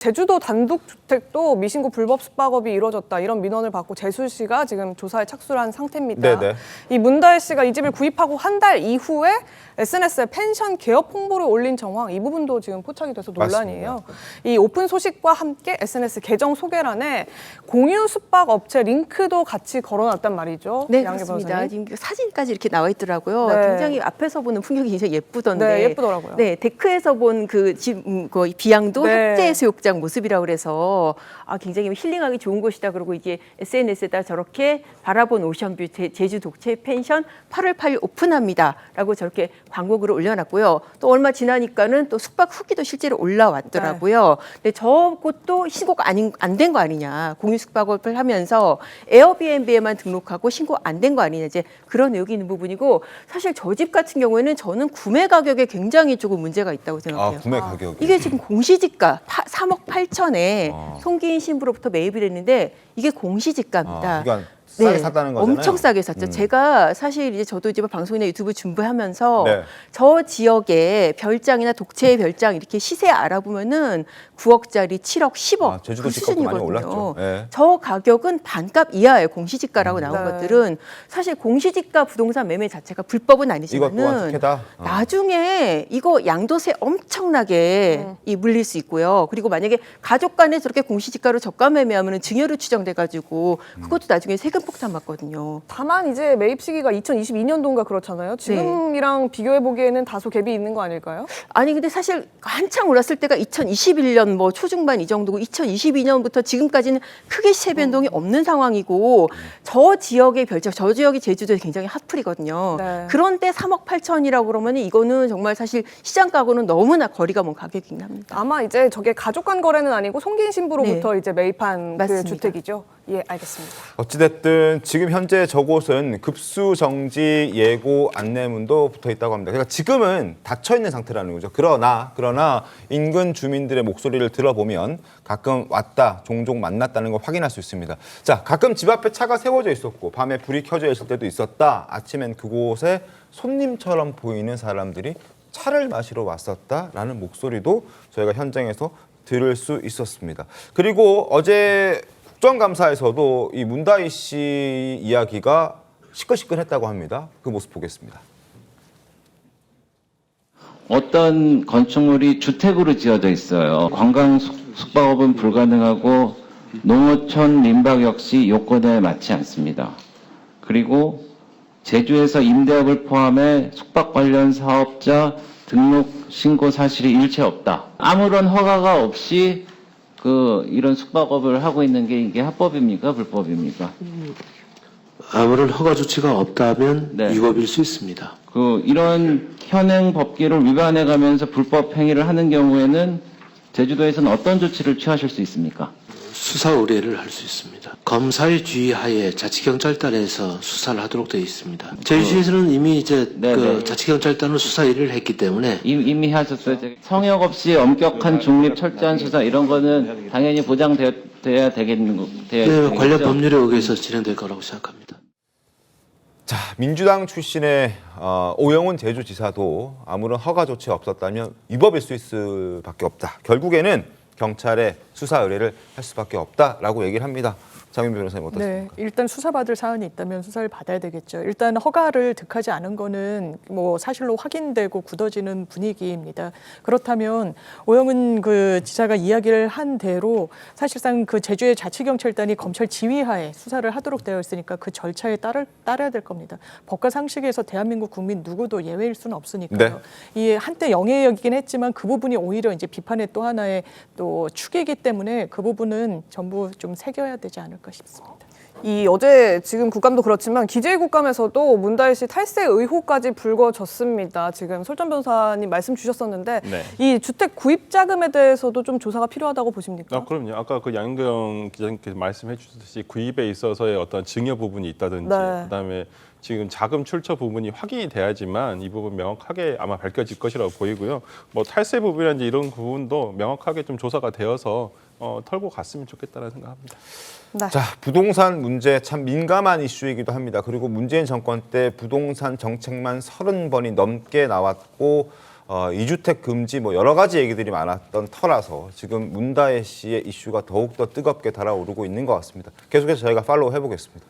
제주도 단독주택도 미신고 불법 숙박업이 이루어졌다 이런 민원을 받고 제수시가 지금 조사에 착수를 한 상태입니다. 네네. 이 문다혜 씨가 이 집을 구입하고 한 달 이후에 SNS에 펜션 개업 홍보를 올린 정황 이 부분도 지금 포착이 돼서 논란이에요. 맞습니다. 이 오픈 소식과 함께 SNS 계정 소개란에 공유 숙박 업체 링크도 같이 걸어놨단 말이죠. 네, 양계 그렇습니다. 변호사님. 지금 사진까지 이렇게 나와 있더라고요. 네. 굉장히 앞에서 보는 풍경이 굉장히 예쁘던데. 네, 예쁘더라고요. 네, 데크에서 본 그 집, 그 비양도 네. 협재해수욕장 모습이라고 그래서 굉장히 힐링하기 좋은 곳이다. 그리고 이게 SNS에다 저렇게 바라본 오션뷰 제주 독채 펜션 8월 8일 오픈합니다라고 저렇게 광고글을 올려놨고요. 또 얼마 지나니까는 또 숙박 후기도 실제로 올라왔더라고요. 근데 저것도 신고가 안 된 거 아니냐. 공유 숙박업을 하면서 에어비앤비에만 등록하고 신고 안 된 거 아니냐. 이제 그런 의혹이 있는 부분이고 사실 저 집 같은 경우에는 저는 구매 가격에 굉장히 조금 문제가 있다고 생각해요. 구매 가격이. 이게 지금 공시지가 3억 8천에 송기인 신부로부터 매입이 됐는데 이게 공시지가입니다. 그러니까 싸게 샀다는 거잖아요. 엄청 싸게 샀죠. 제가 사실 이제 저도 이제 방송이나 유튜브 준비하면서 네. 저 지역의 별장이나 독채의 별장 이렇게 시세 알아보면은 9억짜리 7억, 10억 제주도 그 집값도 많이 수준이거든요. 올랐죠. 네. 저 가격은 반값 이하예요. 공시지가라고 나온 네. 것들은 사실 공시지가 부동산 매매 자체가 불법은 이것 또한 아니지만은 특혜다. 나중에 이거 양도세 엄청나게 물릴 수 있고요. 그리고 만약에 가족 간에 저렇게 공시지가로 저가 매매하면 증여로 추정돼가지고 그것도 나중에 세금 폭탄 맞거든요. 다만 이제 매입 시기가 2022년도인가 그렇잖아요. 지금이랑 비교해 보기에는 다소 갭이 있는 거 아닐까요? 아니 근데 사실 한창 올랐을 때가 2021년 뭐 초중반 이 정도고 2022년부터 지금까지는 크게 시세 변동이 없는 상황이고 저 지역의 별장, 저 지역이 제주도에 굉장히 핫플이거든요. 네. 그런데 3억 8천이라고 그러면 이거는 정말 사실 시장가고는 너무나 거리가 먼 가격이긴 합니다. 아마 이제 저게 가족 간 거래는 아니고 송기인 신부로부터 이제 매입한 그 맞습니다. 주택이죠. 예, 알겠습니다. 어찌됐든 지금 현재 저곳은 급수 정지 예고 안내문도 붙어 있다고 합니다. 그러니까 지금은 닫혀 있는 상태라는 거죠. 그러나 인근 주민들의 목소리를 들어보면 가끔 왔다, 종종 만났다는 걸 확인할 수 있습니다. 자, 가끔 집 앞에 차가 세워져 있었고 밤에 불이 켜져 있을 때도 있었다. 아침엔 그곳에 손님처럼 보이는 사람들이 차를 마시러 왔었다라는 목소리도 저희가 현장에서 들을 수 있었습니다. 그리고 어제 국정감사에서도 이 문다희 씨 이야기가 시끌시끌했다고 합니다. 그 모습 보겠습니다. 어떤 건축물이 주택으로 지어져 있어요. 관광 숙박업은 불가능하고 농어촌 민박 역시 요건에 맞지 않습니다. 그리고 제주에서 임대업을 포함해 숙박 관련 사업자 등록 신고 사실이 일체 없다. 아무런 허가가 없이 이런 숙박업을 하고 있는 게 이게 합법입니까? 불법입니까? 아무런 허가 조치가 없다면 네. 위법일 수 있습니다. 이런 현행 법규를 위반해 가면서 불법 행위를 하는 경우에는 제주도에서는 어떤 조치를 취하실 수 있습니까? 수사 의뢰를 할 수 있습니다. 검사의 지휘하에 자치경찰단에서 수사를 하도록 되어 있습니다. 제주시에서는 이미 이제 네네. 자치경찰단으로 수사 일을 했기 때문에 이미 하셨어요. 성역 없이 엄격한 중립 철저한 수사 이런 거는 당연히 보장돼야 되겠는 거. 관련 법률에 의해서 진행될 거라고 생각합니다. 자, 민주당 출신의 오영훈 제주지사도 아무런 허가 조치가 없었다면 위법일 수 있을 수밖에 없다. 결국에는 경찰에 수사 의뢰를 할 수밖에 없다라고 얘기를 합니다. 장윤 변호사님 어떻습니까? 네, 일단 수사받을 사안이 있다면 수사를 받아야 되겠죠. 일단 허가를 득하지 않은 거는 뭐 사실로 확인되고 굳어지는 분위기입니다. 그렇다면 오영은 그 지사가 이야기를 한 대로 사실상 그 제주의 자치경찰단이 검찰 지휘하에 수사를 하도록 되어 있으니까 그 절차에 따라야 될 겁니다. 법과 상식에서 대한민국 국민 누구도 예외일 수는 없으니까요. 이 한때 영예이긴 했지만 그 부분이 오히려 이제 비판의 또 하나의 또 축이기 때문에 그 부분은 전부 좀 새겨야 되지 않을까 싶습니다. 이 어제 지금 국감도 그렇지만 기재위 국감에서도 문다혜 씨 탈세 의혹까지 불거졌습니다. 지금 솔전 변호사님 말씀 주셨었는데 네. 이 주택 구입 자금에 대해서도 좀 조사가 필요하다고 보십니까? 그럼요. 아까 그 양경 기자님께서 말씀해 주셨듯이 구입에 있어서의 어떤 증여 부분이 있다든지 네. 그다음에 지금 자금 출처 부분이 확인이 돼야지만 이 부분 명확하게 아마 밝혀질 것이라고 보이고요. 뭐 탈세 부분이라든지 이런 부분도 명확하게 좀 조사가 되어서 털고 갔으면 좋겠다는 생각합니다. 네. 자, 부동산 문제 참 민감한 이슈이기도 합니다. 그리고 문재인 정권 때 부동산 정책만 30번이 넘게 나왔고 2주택 금지 뭐 여러 가지 얘기들이 많았던 터라서 지금 문다혜 씨의 이슈가 더욱더 뜨겁게 달아오르고 있는 것 같습니다. 계속해서 저희가 팔로우 해보겠습니다.